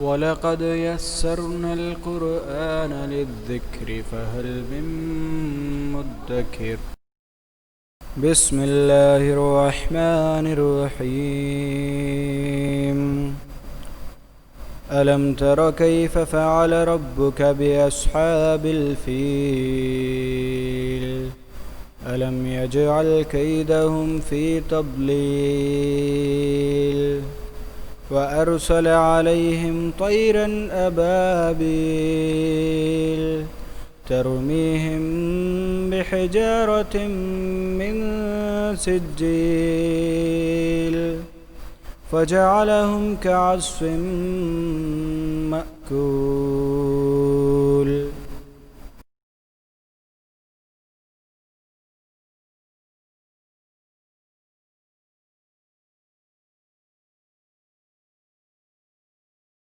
ولقد يسرنا القرآن للذكر فهل من مدكر. بسم الله الرحمن الرحيم. ألم تر كيف فعل ربك بأصحاب الفيل ألم يجعل كيدهم في تضليل وأرسل عليهم طيرا أبابيل ترميهم بحجارة من سجيل فجعلهم كعصف مأكول.